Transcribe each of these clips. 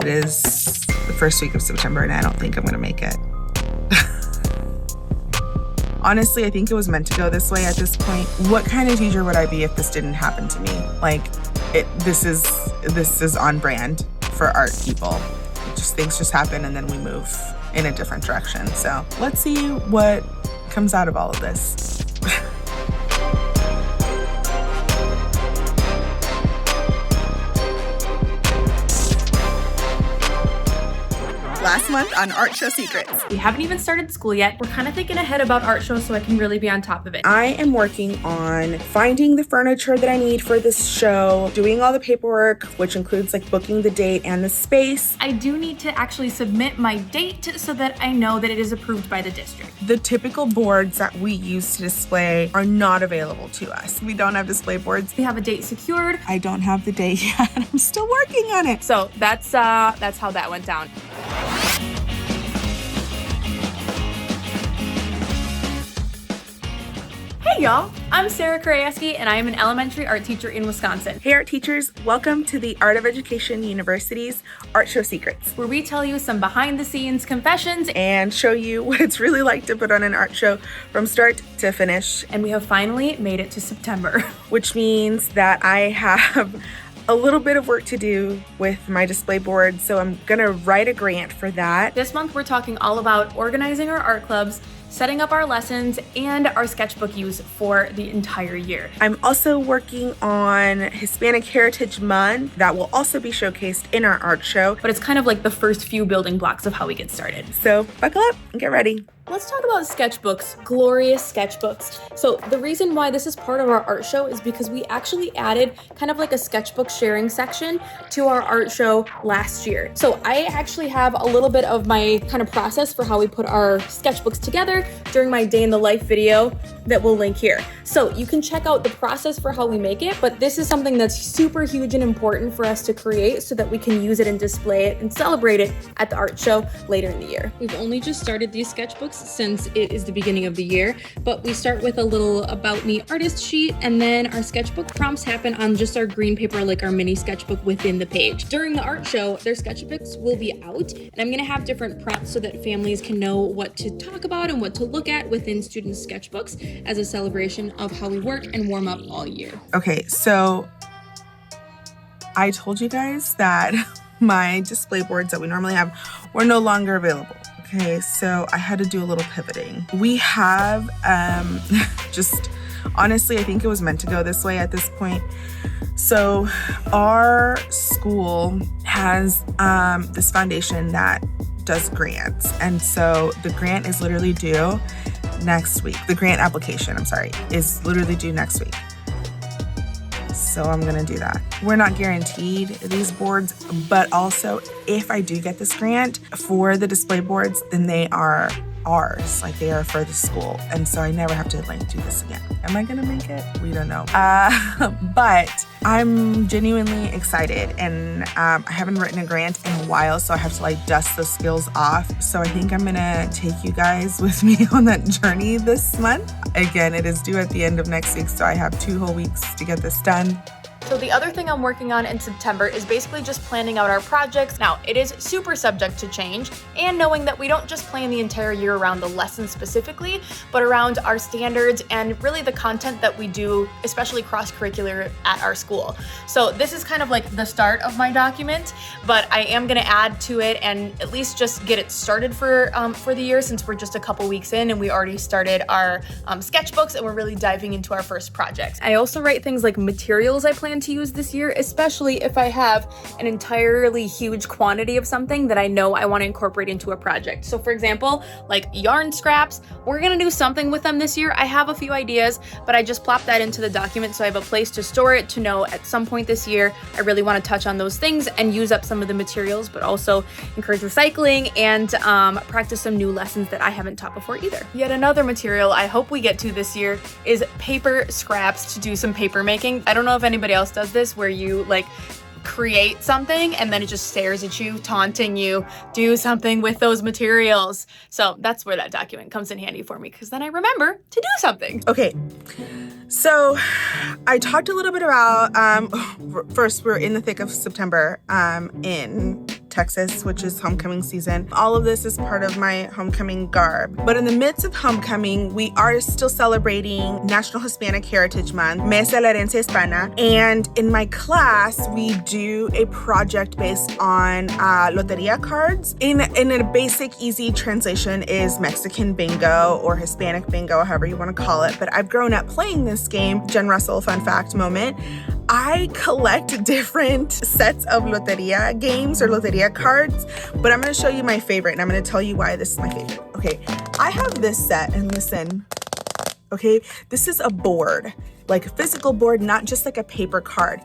It is the first week of September and I don't think I'm gonna make it. Honestly, I think it was meant to go this way at this point. What kind of teacher would I be if this didn't happen to me? Like, this is on brand for art people. Things just happen and then we move in a different direction. So let's see what comes out of all of this. Last month on Art Show Secrets. We haven't even started school yet. We're kind of thinking ahead about art shows so I can really be on top of it. I am working on finding the furniture that I need for this show, doing all the paperwork, which includes like booking the date and the space. I do need to actually submit my date so that I know that it is approved by the district. The typical boards that we use to display are not available to us. We don't have display boards. We have a date secured. I don't have the date yet. I'm still working on it. So that's how that went down. Hey y'all, I'm Sarah Karayeski and I am an elementary art teacher in Wisconsin. Hey art teachers, welcome to the Art of Education University's Art Show Secrets, where we tell you some behind the scenes confessions and show you what it's really like to put on an art show from start to finish. And we have finally made it to September. Which means that I have a little bit of work to do with my display board, so I'm gonna write a grant for that. This month we're talking all about organizing our art clubs, setting up our lessons, and our sketchbook use for the entire year. I'm also working on Hispanic Heritage Month that will also be showcased in our art show. But it's kind of like the first few building blocks of how we get started. So buckle up and get ready. Let's talk about sketchbooks, glorious sketchbooks. So the reason why this is part of our art show is because we actually added kind of like a sketchbook sharing section to our art show last year. So I actually have a little bit of my kind of process for how we put our sketchbooks together during my day in the life video that we'll link here. So you can check out the process for how we make it, but this is something that's super huge and important for us to create so that we can use it and display it and celebrate it at the art show later in the year. We've only just started these sketchbooks since it is the beginning of the year, but we start with a little about me artist sheet, and then our sketchbook prompts happen on just our green paper, like our mini sketchbook within the page. During the art show, their sketchbooks will be out, and I'm gonna have different prompts so that families can know what to talk about and what to look at within students' sketchbooks as a celebration of how we work and warm up all year. Okay, so I told you guys that my display boards that we normally have were no longer available. Okay, so I had to do a little pivoting. We have just honestly, I think it was meant to go this way at this point. So our school has this foundation that does grants. And so the grant is literally due next week. The grant application, is literally due next week. So I'm gonna do that. We're not guaranteed these boards, but also if I do get this grant for the display boards, then they are ours, like they are for the school. And so I never have to do this again. Am I gonna make it? We don't know. But I'm genuinely excited, and I haven't written a grant in a while, so I have to dust those skills off. So I think I'm gonna take you guys with me on that journey this month. Again, it is due at the end of next week, so I have 2 whole weeks to get this done. So the other thing I'm working on in September is basically just planning out our projects. Now, it is super subject to change, and knowing that we don't just plan the entire year around the lesson specifically, but around our standards and really the content that we do, especially cross-curricular at our school. So this is kind of like the start of my document, but I am gonna add to it and at least just get it started for the year, since we're just a couple weeks in and we already started our sketchbooks and we're really diving into our first projects. I also write things like materials I plan to use this year, especially if I have an entirely huge quantity of something that I know I want to incorporate into a project. So for example, like yarn scraps, we're gonna do something with them this year. I have a few ideas, but I just plopped that into the document so I have a place to store it, to know at some point this year I really want to touch on those things and use up some of the materials, but also encourage recycling and practice some new lessons that I haven't taught before either. Yet another material I hope we get to this year is paper scraps to do some paper making. I don't know if anybody else does this, where you create something and then it just stares at you, taunting you, do something with those materials. So that's where that document comes in handy for me, because then I remember to do something. Okay, So I talked a little bit about, first, we're in the thick of September in Texas, which is homecoming season. All of this is part of my homecoming garb. But in the midst of homecoming, we are still celebrating National Hispanic Heritage Month, Mes de la Herencia Hispana. And in my class, we do a project based on Loteria cards. In a basic, easy translation is Mexican Bingo or Hispanic Bingo, however you want to call it. But I've grown up playing this game. Jen Russell, fun fact moment. I collect different sets of Loteria games or Loteria cards, but I'm going to show you my favorite, and I'm going to tell you why this is my favorite. Okay, I have this set, and listen, okay, this is a board, like a physical board, not just like a paper card.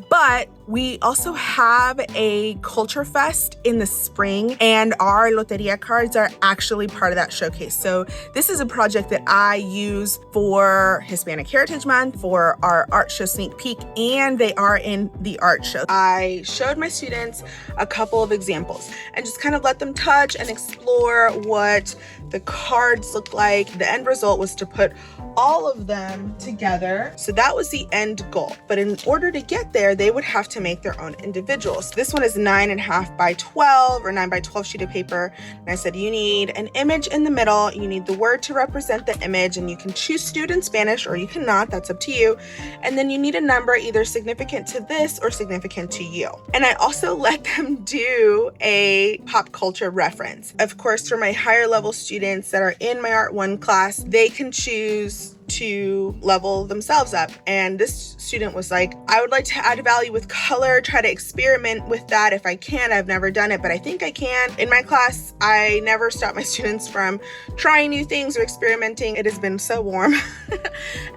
But we also have a culture fest in the spring, and our Loteria cards are actually part of that showcase. So this is a project that I use for Hispanic Heritage Month, for our art show sneak peek, and they are in the art show. I showed my students a couple of examples and just kind of let them touch and explore what the cards look like. The end result was to put all of them together. So that was the end goal. But in order to get there, they would have to make their own individuals. This one is 9.5 by 12 or 9 by 12 sheet of paper. And I said, you need an image in the middle. You need the word to represent the image, and you can choose student Spanish or you cannot, that's up to you. And then you need a number either significant to this or significant to you. And I also let them do a pop culture reference. Of course, for my higher level students that are in my Art 1 class, they can choose to level themselves up. And this student was like, I would like to add value with color, try to experiment with that if I can. I've never done it, but I think I can. In my class, I never stop my students from trying new things or experimenting. It has been so warm.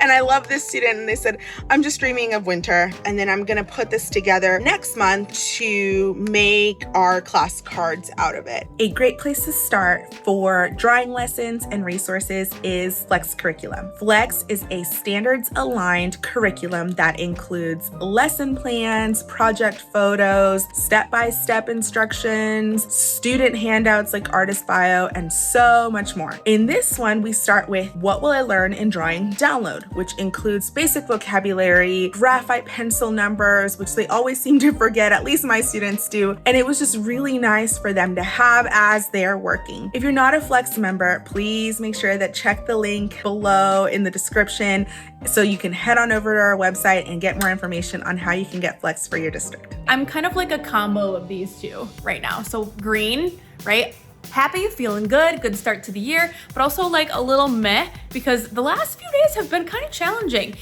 And I love this student, and they said, I'm just dreaming of winter. And then I'm gonna put this together next month to make our class cards out of it. A great place to start for drawing lessons and resources is Flex Curriculum. Flex is a standards-aligned curriculum that includes lesson plans, project photos, step-by-step instructions, student handouts like artist bio, and so much more. In this one, we start with What Will I Learn in Drawing Download, which includes basic vocabulary, graphite pencil numbers, which they always seem to forget, at least my students do. And it was just really nice for them to have as they're working. If you're not a Flex member, please make sure that check the link below in the description so you can head on over to our website and get more information on how you can get Flex for your district. I'm kind of like a combo of these two right now. So green, right? Happy, feeling good start to the year, but also like a little meh because the last few days have been kind of challenging.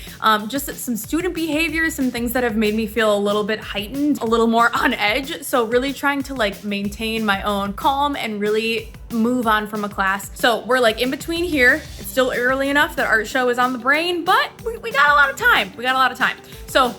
Just some student behavior, some things that have made me feel a little bit heightened, a little more on edge. So really trying to like maintain my own calm and really move on from a class. So we're like in between here. It's still early enough that art show is on the brain, but we got a lot of time. So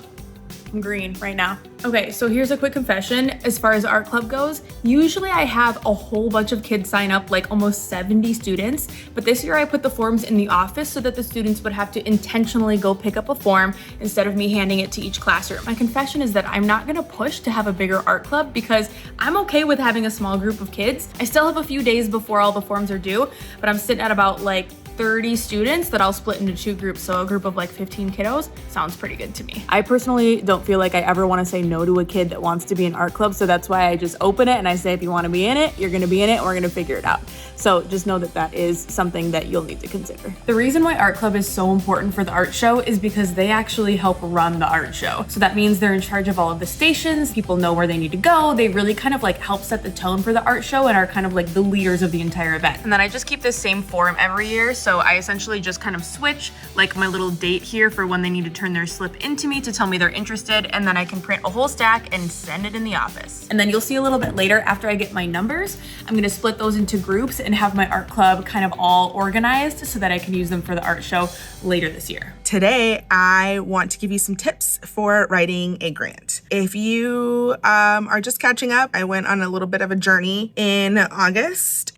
I'm green right now. Okay, so here's a quick confession. As far as art club goes, usually I have a whole bunch of kids sign up, like almost 70 students, but this year I put the forms in the office so that the students would have to intentionally go pick up a form instead of me handing it to each classroom. My confession is that I'm not gonna push to have a bigger art club because I'm okay with having a small group of kids. I still have a few days before all the forms are due, but I'm sitting at about like 30 students that I'll split into two groups. So a group of like 15 kiddos sounds pretty good to me. I personally don't feel like I ever want to say no to a kid that wants to be in art club. So that's why I just open it and I say, if you want to be in it, you're going to be in it and we're going to figure it out. So just know that that is something that you'll need to consider. The reason why art club is so important for the art show is because they actually help run the art show. So that means they're in charge of all of the stations. People know where they need to go. They really kind of like help set the tone for the art show and are kind of like the leaders of the entire event. And then I just keep this same form every year. So I essentially just kind of switch like my little date here for when they need to turn their slip into me to tell me they're interested. And then I can print a whole stack and send it in the office. And then you'll see a little bit later after I get my numbers, I'm gonna split those into groups and have my art club kind of all organized so that I can use them for the art show later this year. Today, I want to give you some tips for writing a grant. If you are just catching up, I went on a little bit of a journey in August.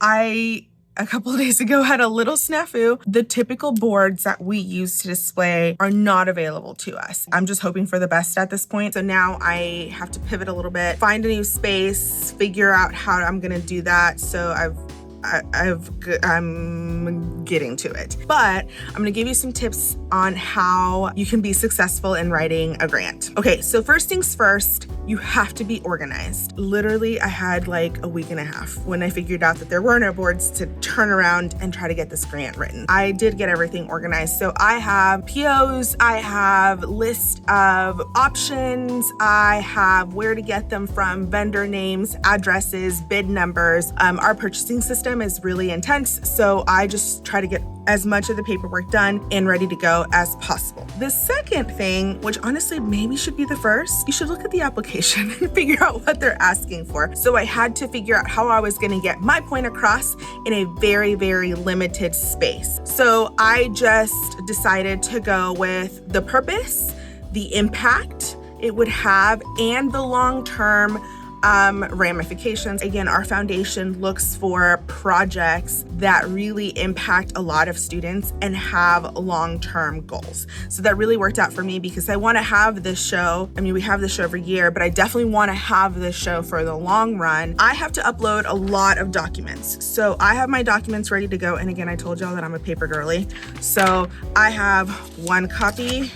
A couple of days ago had a little snafu. The typical boards that we use to display are not available to us. I'm just hoping for the best at this point. So now I have to pivot a little bit, find a new space, figure out how I'm gonna do that. So I'm getting to it. But I'm gonna give you some tips on how you can be successful in writing a grant. Okay, so first things first, you have to be organized. Literally, I had like a week and a half when I figured out that there were no boards to turn around and try to get this grant written. I did get everything organized. So I have POs, I have list of options, I have where to get them from, vendor names, addresses, bid numbers. Our purchasing system is really intense, so I just try to get as much of the paperwork done and ready to go as possible. The second thing, which honestly maybe should be the first, you should look at the application and figure out what they're asking for. So I had to figure out how I was gonna get my point across in a very, very limited space. So I just decided to go with the purpose, the impact it would have, and the long-term ramifications. Again, our foundation looks for projects that really impact a lot of students and have long-term goals. So that really worked out for me because I want to have this show. I mean, we have this show every year, but I definitely want to have this show for the long run. I have to upload a lot of documents. So I have my documents ready to go. And again, I told y'all that I'm a paper girly. So I have 1 copy,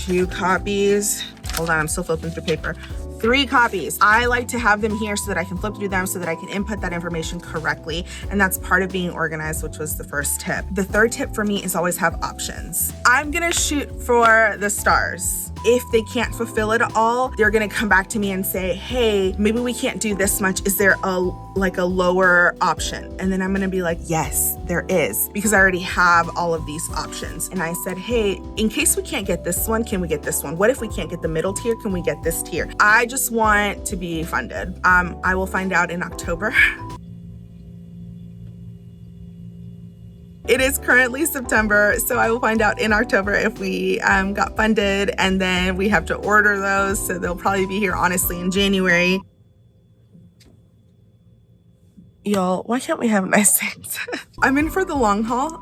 2 copies. Hold on, I'm still flipping through paper. 3 copies. I like to have them here so that I can flip through them so that I can input that information correctly. And that's part of being organized, which was the first tip. The third tip for me is always have options. I'm gonna shoot for the stars. If they can't fulfill it all, they're gonna come back to me and say, hey, maybe we can't do this much. Is there a lower option? And then I'm gonna be like, yes, there is, because I already have all of these options. And I said, hey, in case we can't get this one, can we get this one? What if we can't get the middle tier? Can we get this tier? I just want to be funded. I will find out in October. It is currently September, so I will find out in October if we got funded, and then we have to order those, so they'll probably be here honestly in January. Y'all, why can't we have nice things? I'm in for the long haul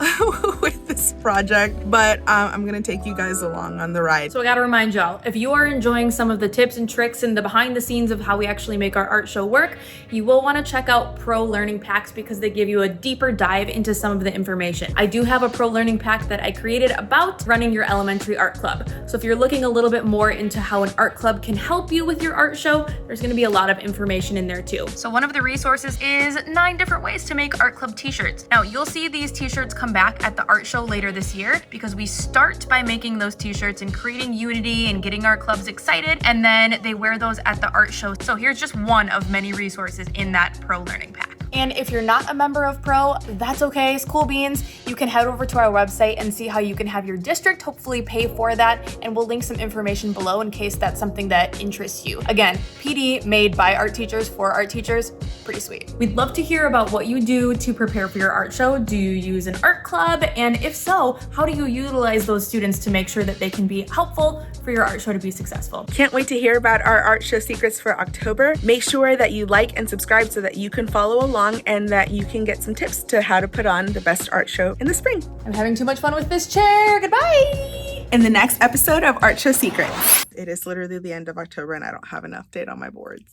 with this project, but I'm gonna take you guys along on the ride. So I gotta remind y'all, if you are enjoying some of the tips and tricks and the behind the scenes of how we actually make our art show work, you will wanna check out Pro Learning Packs because they give you a deeper dive into some of the information. I do have a Pro Learning Pack that I created about running your elementary art club. So if you're looking a little bit more into how an art club can help you with your art show, there's gonna be a lot of information in there too. So one of the resources is 9 different ways to make art club t-shirts. Now you'll see these t-shirts come back at the art show later this year because we start by making those t-shirts and creating unity and getting our clubs excited, and then they wear those at the art show. So here's just one of many resources in that Pro Learning Pack. And if you're not a member of Pro, that's okay, it's cool beans. You can head over to our website and see how you can have your district hopefully pay for that, and we'll link some information below in case that's something that interests you. Again, PD made by art teachers for art teachers, pretty sweet. We'd love to hear about what you do to prepare for your art show. Do you use an art club? And if so, how do you utilize those students to make sure that they can be helpful for your art show to be successful? Can't wait to hear about our art show secrets for October. Make sure that you like and subscribe so that you can follow along and that you can get some tips to how to put on the best art show in the spring. I'm having too much fun with this chair. Goodbye! In the next episode of Art Show Secrets. It is literally the end of October and I don't have an update on my boards.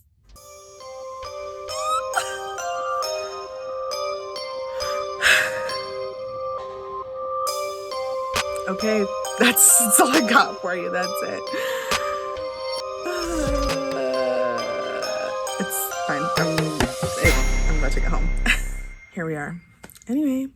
Okay, that's all I got for you. That's it. It's fine. I'm about to get home. Here we are. Anyway.